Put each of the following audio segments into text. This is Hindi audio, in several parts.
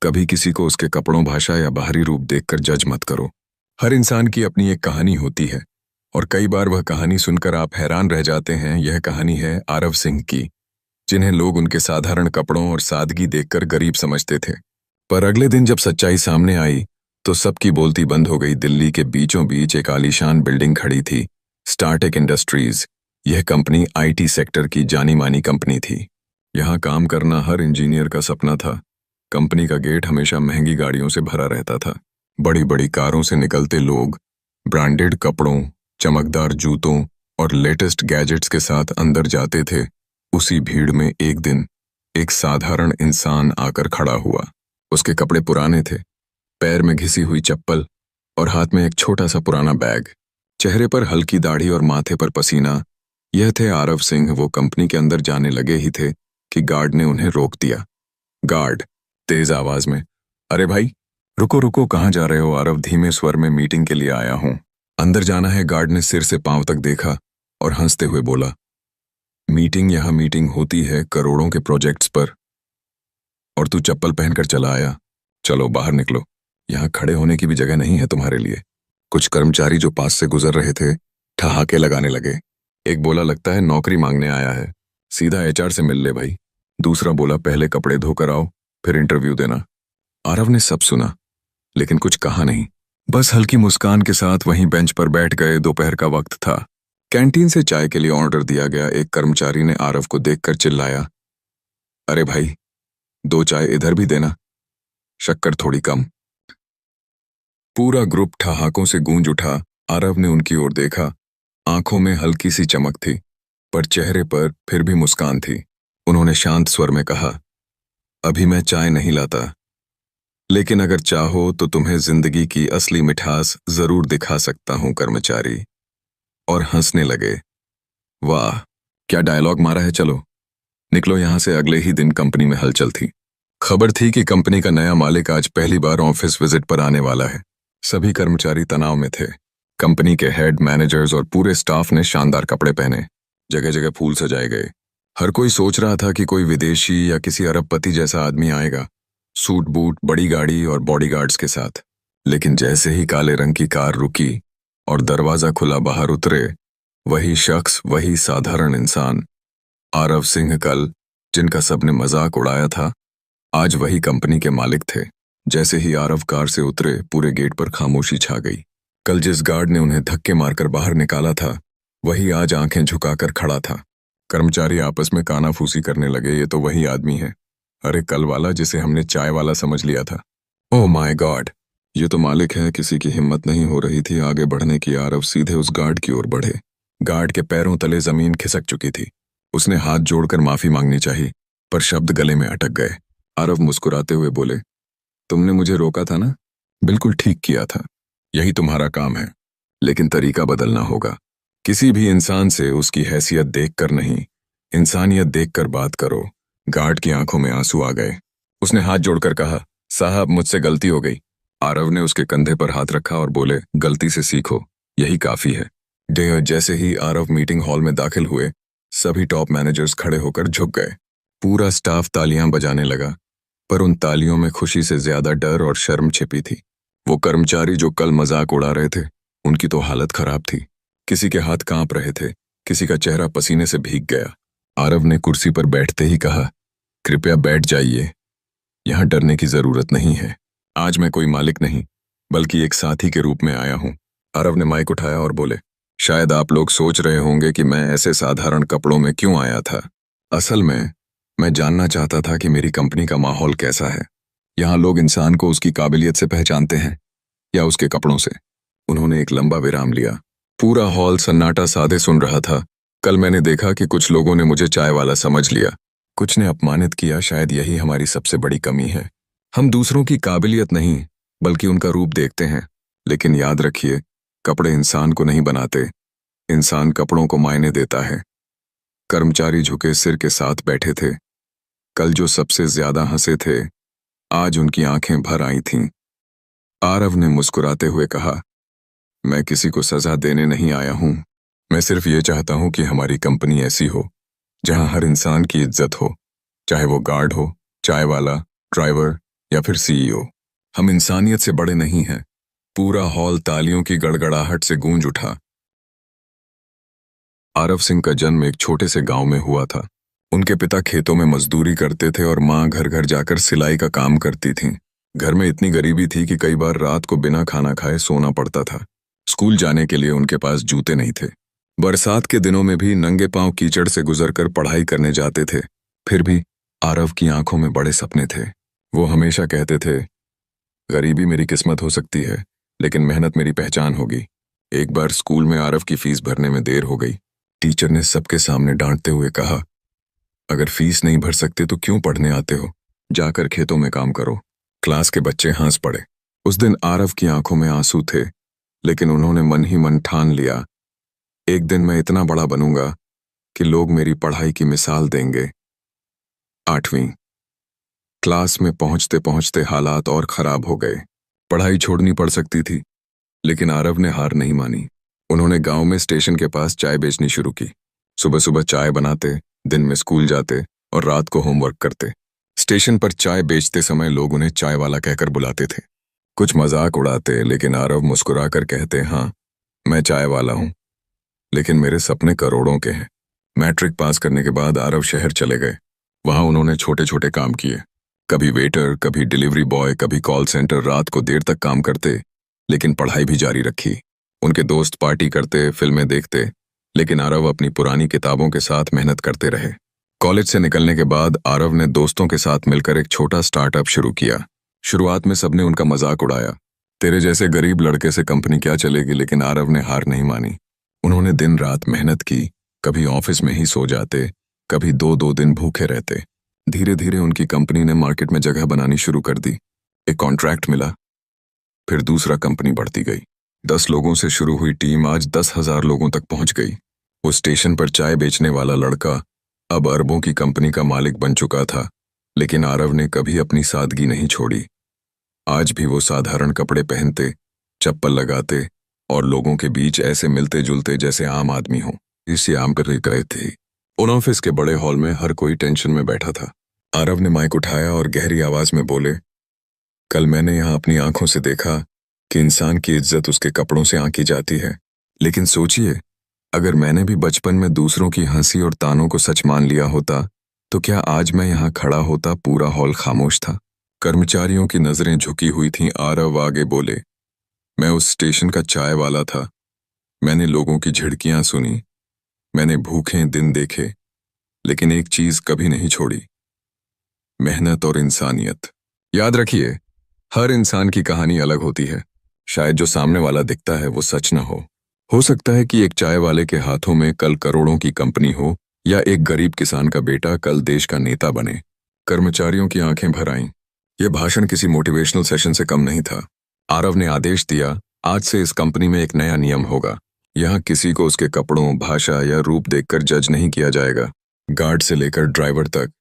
कभी किसी को उसके कपड़ों, भाषा या बाहरी रूप देखकर जज मत करो। हर इंसान की अपनी एक कहानी होती है और कई बार वह कहानी सुनकर आप हैरान रह जाते हैं। यह कहानी है आरव सिंह की, जिन्हें लोग उनके साधारण कपड़ों और सादगी देखकर गरीब समझते थे। पर अगले दिन जब सच्चाई सामने आई तो सबकी बोलती बंद हो गई। दिल्ली के बीचों बीच एक आलीशान बिल्डिंग खड़ी थी, स्टारटेक इंडस्ट्रीज। यह कंपनी आईटी सेक्टर की जानी मानी कंपनी थी। यहाँ काम करना हर इंजीनियर का सपना था। कंपनी का गेट हमेशा महंगी गाड़ियों से भरा रहता था। बड़ी बड़ी कारों से निकलते लोग ब्रांडेड कपड़ों, चमकदार जूतों और लेटेस्ट गैजेट्स के साथ अंदर जाते थे। उसी भीड़ में एक दिन एक साधारण इंसान आकर खड़ा हुआ। उसके कपड़े पुराने थे, पैर में घिसी हुई चप्पल और हाथ में एक छोटा सा पुराना बैग। चेहरे पर हल्की दाढ़ी और माथे पर पसीना। यह थे आरव सिंह। वो कंपनी के अंदर जाने लगे ही थे कि गार्ड ने उन्हें रोक दिया। गार्ड तेज आवाज में, अरे भाई रुको रुको, कहाँ जा रहे हो? आरव धीमे स्वर में, मीटिंग के लिए आया हूं। अंदर जाना है? गार्ड ने सिर से पांव तक देखा और हंसते हुए बोला, मीटिंग? यहां मीटिंग होती है करोड़ों के प्रोजेक्ट्स पर, और तू चप्पल पहनकर चला आया। चलो बाहर निकलो, यहां खड़े होने की भी जगह नहीं है तुम्हारे लिए। कुछ कर्मचारी जो पास से गुजर रहे थे ठहाके लगाने लगे। एक बोला, लगता है नौकरी मांगने आया है, सीधा एचआर से मिल ले भाई। दूसरा बोला, पहले कपड़े धोकर आओ फिर इंटरव्यू देना। आरव ने सब सुना लेकिन कुछ कहा नहीं, बस हल्की मुस्कान के साथ वहीं बेंच पर बैठ गए। दोपहर का वक्त था। कैंटीन से चाय के लिए ऑर्डर दिया गया। एक कर्मचारी ने आरव को देखकर चिल्लाया, अरे भाई 2 चाय इधर भी देना, शक्कर थोड़ी कम। पूरा ग्रुप ठहाकों से गूंज उठा। आरव ने उनकी ओर देखा। आंखों में हल्की सी चमक थी पर चेहरे पर फिर भी मुस्कान थी। उन्होंने शांत स्वर में कहा, अभी मैं चाय नहीं लाता, लेकिन अगर चाहो तो तुम्हें जिंदगी की असली मिठास जरूर दिखा सकता हूं कर्मचारी। और हंसने लगे। वाह क्या डायलॉग मारा है, चलो निकलो यहां से। अगले ही दिन कंपनी में हलचल थी। खबर थी कि कंपनी का नया मालिक आज पहली बार ऑफिस विजिट पर आने वाला है। सभी कर्मचारी तनाव में थे। कंपनी के हेड, मैनेजर्स और पूरे स्टाफ ने शानदार कपड़े पहने। जगह जगह फूल सजाए गए। हर कोई सोच रहा था कि कोई विदेशी या किसी अरबपति जैसा आदमी आएगा, सूट बूट, बड़ी गाड़ी और बॉडीगार्ड्स के साथ। लेकिन जैसे ही काले रंग की कार रुकी और दरवाजा खुला, बाहर उतरे वही शख्स, वही साधारण इंसान। आरव सिंह कल जिनका सबने मजाक उड़ाया था, आज वही कंपनी के मालिक थे। जैसे ही आरव कार से उतरे पूरे गेट पर खामोशी छा गई। कल जिस गार्ड ने उन्हें धक्के मारकर बाहर निकाला था वही आज आंखें झुकाकर खड़ा था। कर्मचारी आपस में कानाफूसी करने लगे, ये तो वही आदमी है, अरे कल वाला जिसे हमने चाय वाला समझ लिया था। ओह माय गॉड, ये तो मालिक है। किसी की हिम्मत नहीं हो रही थी आगे बढ़ने की। आरव सीधे उस गार्ड की ओर बढ़े। गार्ड के पैरों तले जमीन खिसक चुकी थी। उसने हाथ जोड़कर माफी मांगनी चाहिए पर शब्द गले में अटक गए। आरव मुस्कुराते हुए बोले, तुमने मुझे रोका था ना? बिल्कुल ठीक किया था, यही तुम्हारा काम है, लेकिन तरीका बदलना होगा। किसी भी इंसान से उसकी हैसियत देखकर नहीं, इंसानियत देखकर बात करो। गार्ड की आंखों में आंसू आ गए। उसने हाथ जोड़कर कहा, साहब मुझसे गलती हो गई। आरव ने उसके कंधे पर हाथ रखा और बोले, गलती से सीखो, यही काफी है। जैसे ही आरव मीटिंग हॉल में दाखिल हुए सभी टॉप मैनेजर्स खड़े होकर झुक गए। पूरा स्टाफ तालियां बजाने लगा, पर उन तालियों में खुशी से ज्यादा डर और शर्म छिपी थी। वो कर्मचारी जो कल मजाक उड़ा रहे थे उनकी तो हालत खराब थी। किसी के हाथ कांप रहे थे, किसी का चेहरा पसीने से भीग गया। आरव ने कुर्सी पर बैठते ही कहा, कृपया बैठ जाइए, यहां डरने की जरूरत नहीं है। आज मैं कोई मालिक नहीं बल्कि एक साथी के रूप में आया हूं। आरव ने माइक उठाया और बोले, शायद आप लोग सोच रहे होंगे कि मैं ऐसे साधारण कपड़ों में क्यों आया था। असल में मैं जानना चाहता था कि मेरी कंपनी का माहौल कैसा है। यहाँ लोग इंसान को उसकी काबिलियत से पहचानते हैं या उसके कपड़ों से। उन्होंने एक लंबा विराम लिया। पूरा हॉल सन्नाटा साधे सुन रहा था। कल मैंने देखा कि कुछ लोगों ने मुझे चाय वाला समझ लिया, कुछ ने अपमानित किया। शायद यही हमारी सबसे बड़ी कमी है। हम दूसरों की काबिलियत नहीं बल्कि उनका रूप देखते हैं। लेकिन याद रखिए, कपड़े इंसान को नहीं बनाते, इंसान कपड़ों को मायने देता है। कर्मचारी झुके सिर के साथ बैठे थे। कल जो सबसे ज्यादा हंसे थे आज उनकी आंखें भर आई थीं। आरव ने मुस्कुराते हुए कहा, मैं किसी को सजा देने नहीं आया हूं। मैं सिर्फ ये चाहता हूं कि हमारी कंपनी ऐसी हो जहां हर इंसान की इज्जत हो, चाहे वो गार्ड हो, चाय वाला, ड्राइवर या फिर सीईओ। हम इंसानियत से बड़े नहीं हैं। पूरा हॉल तालियों की गड़गड़ाहट से गूंज उठा। आरव सिंह का जन्म एक छोटे से गांव में हुआ था। उनके पिता खेतों में मजदूरी करते थे और माँ घर घर जाकर सिलाई का काम करती थीं। घर में इतनी गरीबी थी कि कई बार रात को बिना खाना खाए सोना पड़ता था। स्कूल जाने के लिए उनके पास जूते नहीं थे। बरसात के दिनों में भी नंगे पांव कीचड़ से गुजरकर पढ़ाई करने जाते थे। फिर भी आरव की आंखों में बड़े सपने थे। वो हमेशा कहते थे, गरीबी मेरी किस्मत हो सकती है, लेकिन मेहनत मेरी पहचान होगी। एक बार स्कूल में आरव की फीस भरने में देर हो गई। टीचर ने सबके सामने डांटते हुए कहा, अगर फीस नहीं भर सकते तो क्यों पढ़ने आते हो? जाकर खेतों में काम करो। क्लास के बच्चे हंस पड़े। उस दिन आरव की आंखों में आंसू थे, लेकिन उन्होंने मन ही मन ठान लिया, एक दिन मैं इतना बड़ा बनूंगा कि लोग मेरी पढ़ाई की मिसाल देंगे। 8वीं क्लास में पहुंचते पहुंचते हालात और खराब हो गए। पढ़ाई छोड़नी पड़ सकती थी, लेकिन आरव ने हार नहीं मानी। उन्होंने गांव में स्टेशन के पास चाय बेचनी शुरू की। सुबह सुबह चाय बनाते, दिन में स्कूल जाते और रात को होमवर्क करते। स्टेशन पर चाय बेचते समय लोग उन्हें चाय वाला कहकर बुलाते थे। कुछ मजाक उड़ाते, लेकिन आरव मुस्कुराकर कहते, हाँ, मैं चाय वाला हूं, लेकिन मेरे सपने करोड़ों के हैं। मैट्रिक पास करने के बाद आरव शहर चले गए। वहां उन्होंने छोटे छोटे काम किए, कभी वेटर, कभी डिलीवरी बॉय, कभी कॉल सेंटर। रात को देर तक काम करते, लेकिन पढ़ाई भी जारी रखी। उनके दोस्त पार्टी करते, फिल्में देखते, लेकिन आरव अपनी पुरानी किताबों के साथ मेहनत करते रहे। कॉलेज से निकलने के बाद आरव ने दोस्तों के साथ मिलकर एक छोटा स्टार्टअप शुरू किया। शुरुआत में सबने उनका मजाक उड़ाया, तेरे जैसे गरीब लड़के से कंपनी क्या चलेगी, लेकिन आरव ने हार नहीं मानी। उन्होंने दिन रात मेहनत की, कभी ऑफिस में ही सो जाते, कभी 2-2 दिन भूखे रहते। धीरे धीरे उनकी कंपनी ने मार्केट में जगह बनानी शुरू कर दी। एक कॉन्ट्रैक्ट मिला, फिर दूसरा, कंपनी बढ़ती गई। 10 लोगों से शुरू हुई टीम आज 10,000 लोगों तक पहुंच गई। वो स्टेशन पर चाय बेचने वाला लड़का अब अरबों की कंपनी का मालिक बन चुका था, लेकिन आरव ने कभी अपनी सादगी नहीं छोड़ी। आज भी वो साधारण कपड़े पहनते, चप्पल लगाते और लोगों के बीच ऐसे मिलते जुलते जैसे आम आदमी हो। इसे आम कर गए थे। उन ऑफिस के बड़े हॉल में हर कोई टेंशन में बैठा था। आरव ने माइक उठाया और गहरी आवाज में बोले, कल मैंने यहाँ अपनी आंखों से देखा कि इंसान की इज्जत उसके कपड़ों से आंकी जाती है। लेकिन सोचिए, अगर मैंने भी बचपन में दूसरों की हंसी और तानों को सच मान लिया होता, तो क्या आज मैं यहाँ खड़ा होता? पूरा हॉल खामोश था। कर्मचारियों की नजरें झुकी हुई थीं। आरव आगे बोले, मैं उस स्टेशन का चाय वाला था। मैंने लोगों की झिड़कियां सुनी, मैंने भूखे दिन देखे, लेकिन एक चीज कभी नहीं छोड़ी, मेहनत और इंसानियत। याद रखिए, हर इंसान की कहानी अलग होती है। शायद जो सामने वाला दिखता है वो सच न हो सकता है कि एक चाय वाले के हाथों में कल करोड़ों की कंपनी हो, या एक गरीब किसान का बेटा कल देश का नेता बने। कर्मचारियों की आंखें भर आईं। यह भाषण किसी मोटिवेशनल सेशन से कम नहीं था। आरव ने आदेश दिया, आज से इस कंपनी में एक नया नियम होगा। यहाँ किसी को उसके कपड़ों, भाषा या रूप देखकर जज नहीं किया जाएगा। गार्ड से लेकर ड्राइवर तक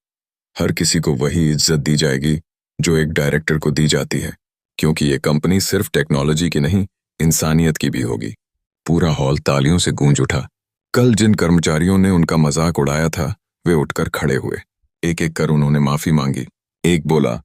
हर किसी को वही इज्जत दी जाएगी जो एक डायरेक्टर को दी जाती है, क्योंकि ये कंपनी सिर्फ टेक्नोलॉजी की नहीं, इंसानियत की भी होगी। पूरा हॉल तालियों से गूंज उठा। कल जिन कर्मचारियों ने उनका मजाक उड़ाया था, वे उठकर खड़े हुए। एक एक कर उन्होंने माफी मांगी। एक बोला,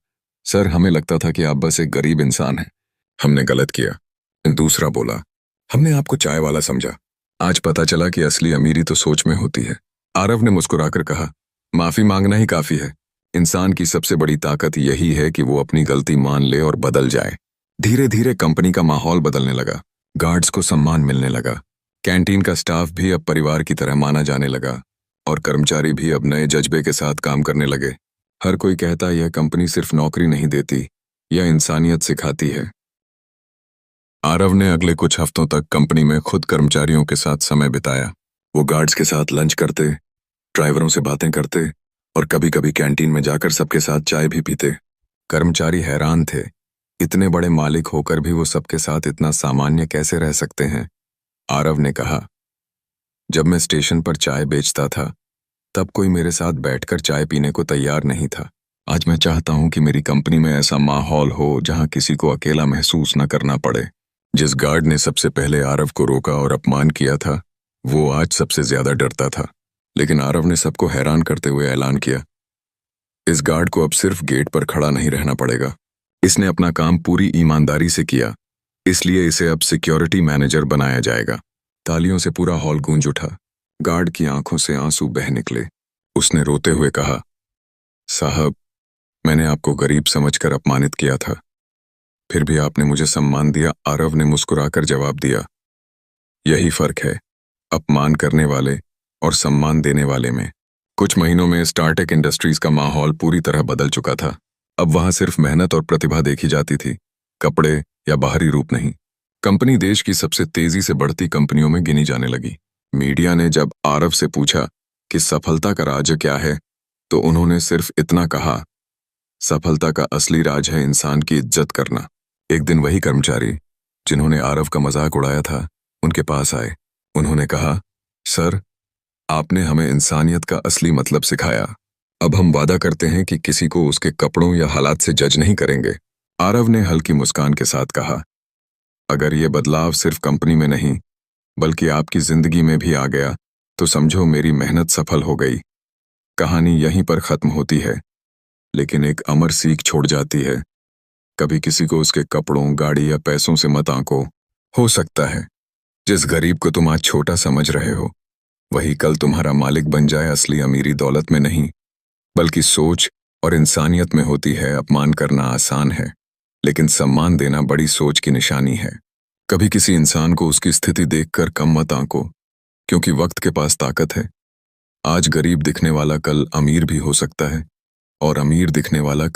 सर, हमें लगता था कि आप बस एक गरीब इंसान हैं, हमने गलत किया। दूसरा बोला, हमने आपको चाय वाला समझा, आज पता चला कि असली अमीरी तो सोच में होती है। आरव ने मुस्कुराकर कहा, माफी मांगना ही काफी है। इंसान की सबसे बड़ी ताकत यही है कि वो अपनी गलती मान ले और बदल जाए। धीरे धीरे कंपनी का माहौल बदलने लगा। गार्ड्स को सम्मान मिलने लगा, कैंटीन का स्टाफ भी अब परिवार की तरह माना जाने लगा, और कर्मचारी भी अब नए जज्बे के साथ काम करने लगे। हर कोई कहता यह कंपनी सिर्फ नौकरी नहीं देती, यह इंसानियत सिखाती है। आरव ने अगले कुछ हफ्तों तक कंपनी में खुद कर्मचारियों के साथ समय बिताया। वो गार्ड्स के साथ लंच करते, ड्राइवरों से बातें करते और कभी कभी कैंटीन में जाकर सबके साथ चाय भी पीते। कर्मचारी हैरान थे, इतने बड़े मालिक होकर भी वो सबके साथ इतना सामान्य कैसे रह सकते हैं। आरव ने कहा, जब मैं स्टेशन पर चाय बेचता था, तब कोई मेरे साथ बैठकर चाय पीने को तैयार नहीं था। आज मैं चाहता हूं कि मेरी कंपनी में ऐसा माहौल हो जहां किसी को अकेला महसूस न करना पड़े। जिस गार्ड ने सबसे पहले आरव को रोका और अपमान किया था, वो आज सबसे ज्यादा डरता था। लेकिन आरव ने सबको हैरान करते हुए ऐलान किया, इस गार्ड को अब सिर्फ गेट पर खड़ा नहीं रहना पड़ेगा, इसने अपना काम पूरी ईमानदारी से किया, इसलिए इसे अब सिक्योरिटी मैनेजर बनाया जाएगा। तालियों से पूरा हॉल गूंज उठा। गार्ड की आंखों से आंसू बह निकले। उसने रोते हुए कहा, साहब, मैंने आपको गरीब समझकर अपमानित किया था, फिर भी आपने मुझे सम्मान दिया। आरव ने मुस्कुराकर जवाब दिया, यही फर्क है अपमान करने वाले और सम्मान देने वाले में। कुछ महीनों में स्टारटेक इंडस्ट्रीज का माहौल पूरी तरह बदल चुका था। अब वहां सिर्फ मेहनत और प्रतिभा देखी जाती थी, कपड़े या बाहरी रूप नहीं। कंपनी देश की सबसे तेजी से बढ़ती कंपनियों में गिनी जाने लगी। मीडिया ने जब आरव से पूछा कि सफलता का राज क्या है, तो उन्होंने सिर्फ इतना कहा, सफलता का असली राज है इंसान की इज्जत करना। एक दिन वही कर्मचारी जिन्होंने आरव का मजाक उड़ाया था उनके पास आए। उन्होंने कहा, सर, आपने हमें इंसानियत का असली मतलब सिखाया। अब हम वादा करते हैं कि किसी को उसके कपड़ों या हालात से जज नहीं करेंगे। आरव ने हल्की मुस्कान के साथ कहा, अगर ये बदलाव सिर्फ कंपनी में नहीं बल्कि आपकी जिंदगी में भी आ गया तो समझो मेरी मेहनत सफल हो गई। कहानी यहीं पर खत्म होती है, लेकिन एक अमर सीख छोड़ जाती है। कभी किसी को उसके कपड़ों, गाड़ी या पैसों से मत आंको। हो सकता है जिस गरीब को तुम आज छोटा समझ रहे हो वही कल तुम्हारा मालिक बन जाए। असली अमीरी दौलत में नहीं बल्कि सोच और इंसानियत में होती है। अपमान करना आसान है, लेकिन सम्मान देना बड़ी सोच की निशानी है। कभी किसी इंसान को उसकी स्थिति देखकर कम मत आंको, क्योंकि वक्त के पास ताकत है। आज गरीब दिखने वाला कल अमीर भी हो सकता है, और अमीर दिखने वाला कल